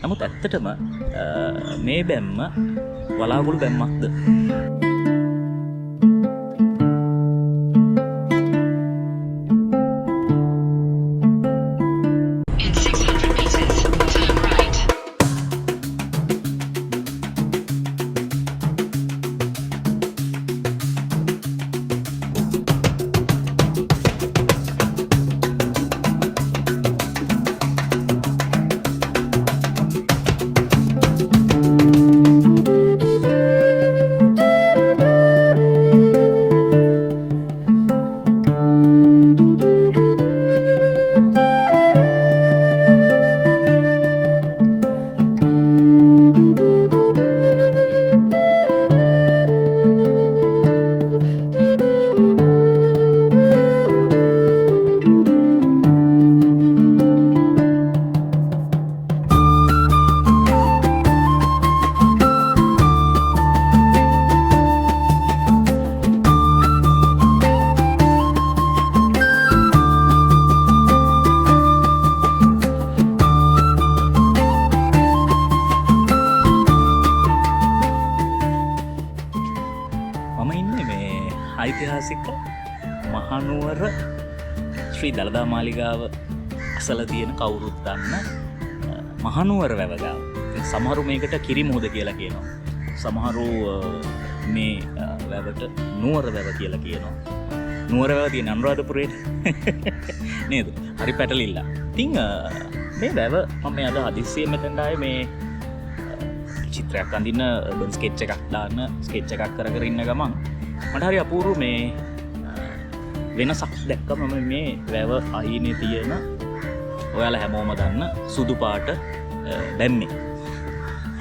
නමුත් ඇත්තටම මේ බැම්ම වලාකුළු බැම්මක්ද? ඓතිහාසික මහනුවර ශ්‍රී දළදා මාලිගාව අසල තියෙන කවුරුත් දන්න මහනුවර වැව ගාව. සමහරු මේකට කිරිමුහුද කියලා කියනවා. සමහරු මේ වැවට නුවර වැව කියලා කියනවා. නුවර වැව තියෙන අනුරාධපුරයේ නේද? හරි පැටලිලා. ඉතින් මේ වැව මම අද හදිස්සියෙන් මෙතනට ආයේ මේ චිත්‍රයක් අඳින්න urban sketch එකක් දාන්න sketch එකක් කර කර ඉන්න ගමන් මට හරි අපූර්ව මේ වෙනසක් දැක්කම මම මේ වැව අහිනේ තියෙන ඔයාලා හැමෝම දන්න සුදු පාට බැම්මේ.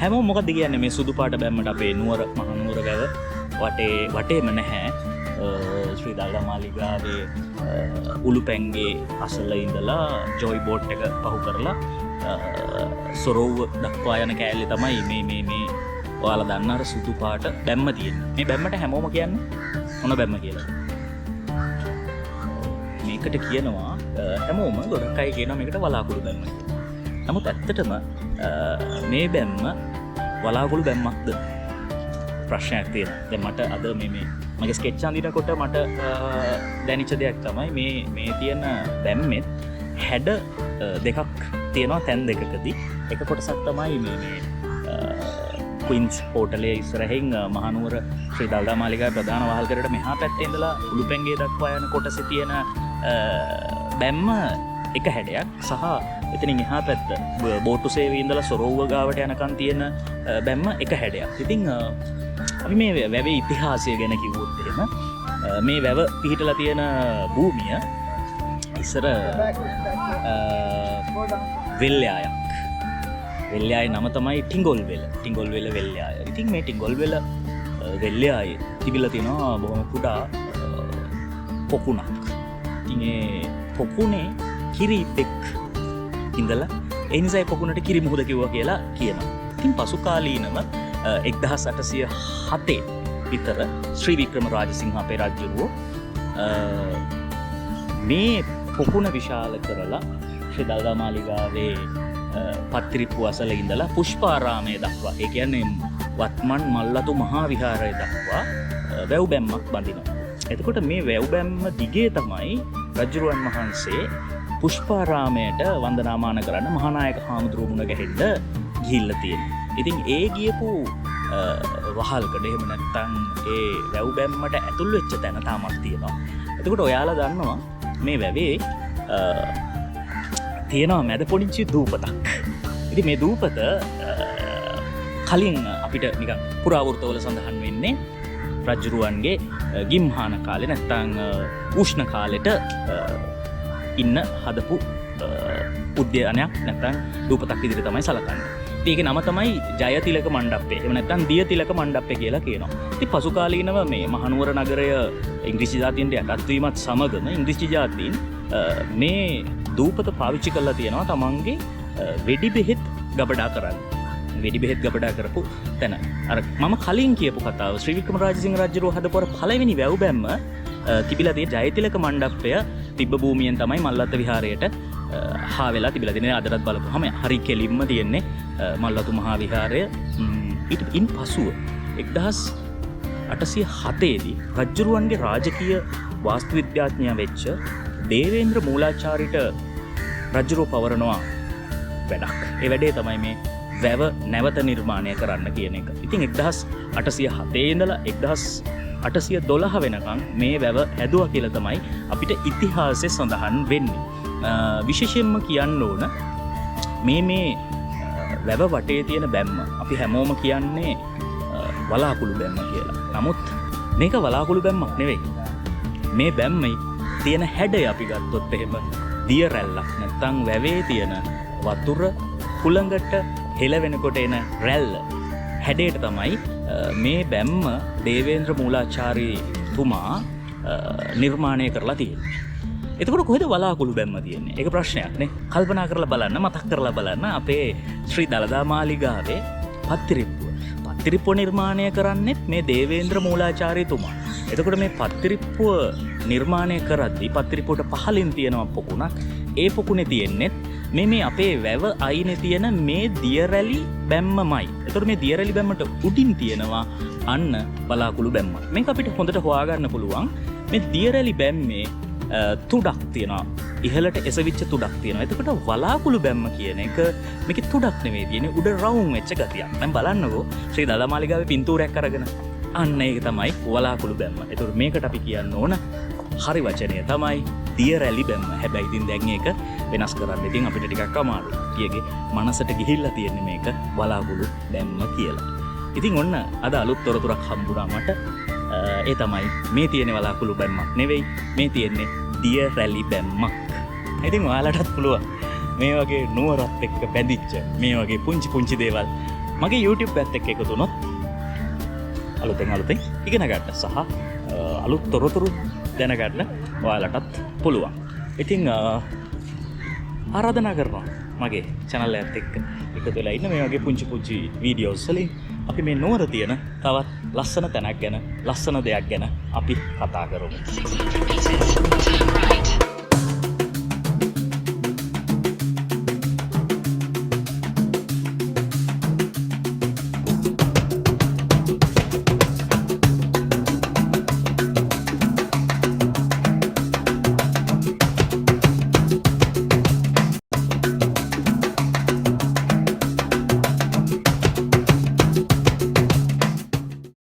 හැමෝම මොකද කියන්නේ මේ සුදු පාට බැම්මට අපේ නුවර මහනුවර වැව වටේම නැහැ. ශ්‍රී දළදා මාලිගාවේ උළුපැංගේ අසල ඉඳලා ජොයි බෝට් එක පහු කරලා සොරව්ව දක්වා යන කෑල්ලේ තමයි මේ ඔයාලා දන්න අර සුදු පාට බැම්ම තියෙන්නේ. මේ බැම්මට හැමෝම කියන්නේ මොන බැම්ම කියලා. මේකට කියනවා හැමෝම ගොඩක් අය කියනවා මේකට වලාකුළු බැම්ම කියලා. නමුත් ඇත්තටම මේ බැම්ම වලාකුළු බැම්මක්ද? ප්‍රශ්නයක් තියෙනවා. දැන් මට අද මේ මගේ ස්කෙච් අඳිනකොට මට දැනෙච්ච දෙයක් තමයි මේ තියෙන බැම්මෙත් හැඩ දෙකක් තියෙනවා තැන් දෙකකදී. එක කොටසක් තමයි මේ ක්වීන්ස් හෝටලේ ඉස්සරහින් මහනුවර ශ්‍රී දළදා මාලිගාවේ ප්‍රධාන වහල්කරට මෙහා පැත්තේ ඉඳලා උළුපැංගේ දක්වා යන කොටසේ තියෙන බැම්ම එක හැඩයක් සහ එතනින් එහා පැත්ත බෝට්ටු සේවයේ ඉඳලා සොරව්ව ගාවට යනකන් තියෙන බැම්ම එක හැඩයක්. ඉතින් අපි මේ වැවේ ඉතිහාසය ගැන කිව්වොත් එහෙම මේ වැව පිහිටලා තියෙන භූමිය ඉස්සර වෙල්යායක්. වෙල්යායේ නම තමයි ටිංගොල්වෙල. ටිංගොල්වෙල වෙල්යාය. ඉතින් මේ ටිංගොල්වෙල වෙල්යායේ තිබිලා තියෙනවා බොහොම කුඩා පොකුණක්. ඉතින් ඒ පොකුණේ කිරිපෙක් ඉඳලා ඒ නිසා ඒ පොකුණට කිරිමුහුද කිව්වා කියලා කියනවා. ඉතින් පසු කාලීනව 1807 විතර ශ්‍රී වික්‍රම රාජසිංහ අපේ රජුරෝ මේ පොකුණ විශාල කරලා ශ්‍රී දළදා මාලිගාවේ පත්තිරිප්පු අසල ඉඳලා පුෂ්පාරාමය දක්වා, ඒ කියන්නේ වත්මන් මල්ලතු මහා විහාරය දක්වා වැව් බැම්මක් බඳිනවා. එතකොට මේ වැව් බැම්ම දිගේ තමයි රජුරුවන් වහන්සේ පුෂ්පාරාමයට වන්දනාමාන කරන්න මහානායක හාමුදුරුවෝ මුණ ගැහෙන්න ගිහිල්ලා තියෙනවා. ඉතින් ඒ ගියපු වහල්කඩ එහෙම නැත්නම් ඒ වැව් බැම්මට ඇතුල් වෙච්ච තැන තාමත් තියෙනවා. එතකොට ඔයාලා දන්නවා මේ වැවේ තියෙනවා මැද පොඩිංචි දූපතක්. ඉතින් මේ දූපත කලින් අපිට නිකන් පුරාවෘත්තවල සඳහන් වෙන්නේ රජුරුවන්ගේ ගිම්හාන කාලේ නැත්නම් උෂ්ණ කාලෙට ඉන්න හදපු උද්‍යානයක් නැත්නම් දූපතක් විදිහට තමයි සලකන්නේ. ඒකේ නම තමයි ජයතිලක මණ්ඩපය. එහෙම නැත්නම් දියතිලක මණ්ඩපය කියලා කියනවා. ඉතින් පසු කාලීනව මේ මහනුවර නගරය ඉංග්‍රීසි ජාතීන්ට යටත් වීමත් සමගම ඉංග්‍රීසි ජාතීන් මේ දූපත පාවිච්චි කරලා තියෙනවා තමන්ගේ වෙඩි බෙහෙත් ගබඩා කරන්න. වෙඩි බෙහෙත් ගබඩා කරපු තැන. අර මම කලින් කියපු කතාව ශ්‍රී වික්‍රම රාජසිංහ රජුරෝ හදපු පළවෙනි වැව් බැම්ම තිබිලා තියෙන ජයතිලක මණ්ඩපය තිබ්බ භූමියෙන් තමයි මල්ලත්ත විහාරයට හා වෙලා තිබිලා තියෙන අදටත් බලපුවහම හරි කෙලින්ම තියෙන්නේ මල්වතු මහා විහාරය. ඊට ඉන් පසුව 1807 දී රජ්ජුරුවන්ගේ රාජකීය වාස්තු විද්‍යාඥයා වෙච්ච දේවේන්ද්‍ර මූලාචාරිට රජ්ජුරුව පවරනවා වැඩක්. ඒ වැඩේ තමයි මේ වැව නැවත නිර්මාණය කරන්න කියන එක. ඉතින් 1807 ඉඳලා 1812 වෙනකන් මේ වැව හැදුවා කියලා තමයි අපිට ඉතිහාසයේ සඳහන් වෙන්නේ. විශේෂයෙන්ම කියන්න ඕන මේ වැව වටේ තියෙන බැම්ම අපි හැමෝම කියන්නේ වලාකුළු බැම්ම කියලා. නමුත් මේක වලාකුළු බැම්මක් නෙවෙයි. මේ බැම්මයි තියෙන හැඩය අපි ගත්තොත් එහෙම දිය රැල්ලක් නැත්නම් වැවේ තියෙන වතුර කුලඟට හෙලවෙනකොට එන රැල්ල හැඩයට තමයි මේ බැම්ම දේවේන්ද්‍ර මූලාචාර්යතුමා නිර්මාණය කරලා තියෙන්නේ. එතකොට කොහෙද වලාකුළු බැම්ම තියෙන්නේ? ඒක ප්‍රශ්නයක් නේ. කල්පනා කරලා බලන්න, මතක් කරලා බලන්න අපේ ශ්‍රී දළදා මාලිගාවේ පත්තිරිප්පුව. පත්තිරිප්පුව නිර්මාණය කරන්නෙත් මේ දේවේන්ද්‍ර මූලාචාර්යතුමා. එතකොට මේ පත්තිරිප්පුව නිර්මාණය කරද්දී පත්තිරිප්පුවට පහලින් තියෙනවා පොකුණක්. ඒ පොකුණේ තියෙන්නේ මේ අපේ වැව අයිනේ තියෙන මේ දියරැලි බැම්මමයි. එතකොට මේ දියරැලි බැම්මට උඩින් තියෙනවා අන්න වලාකුළු බැම්ම. මේක අපිට හොඳට හොයාගන්න පුළුවන්. මේ දියරැලි බැම්මේ තුඩක් තියෙනවා. ඉහළට එසවිච්ච තුඩක් තියෙනවා. එතකොට වලාකුළු බැම්ම කියන එක මේකේ තුඩක් නෙවෙයි තියෙන්නේ උඩ රවුම් වෙච්ච ගතියක්. දැන් බලන්නකෝ ශ්‍රී දළදා මාලිගාවේ පින්තූරයක් අරගෙන අන්න ඒක තමයි වලාකුළු බැම්ම. එතකොට මේකට අපි කියන්න ඕන හරි වචනය තමයි දියරැලි බැම්ම. හැබැයි ඉතින් දැන් ඒක වෙනස් කරන්න ඉතින් අපිට ටිකක් අමාරුයි. ඊයේ මනසට ගිහිල්ලා තියෙන්නේ මේක වලාකුළු බැම්ම කියලා. ඉතින් ඔන්න අද අලුත් තොරතුරක් හම්බුණා මට. ඒ තමයි මේ තියෙන වලාකුළු බැම්මක් නෙවෙයි, මේ තියෙන්නේ දියරැලි බැම්මක්. ඉතින් ඔයාලටත් පුළුවන් මේ වගේ නුවරත් එක්ක බැඳිච්ච මේ වගේ පුංචි දේවල් මගේ YouTube පැත් එක්ක එකතු වුණොත් අලුතෙන් ඉගෙන ගන්න සහ අලුත් තොරතුරු දැනගන්න ඔයාලටත් පුළුවන්. ඉතින් ආරාධනා කරනවා මගේ channel එකත් එක්ක එකතු වෙලා ඉන්න මේ වගේ පුංචි වීඩියෝස් වලින් අපි මේ නුවර තියෙන තවත් ලස්සන තැනක් ගැන ලස්සන දෙයක් ගැන අපි කතා කරමු.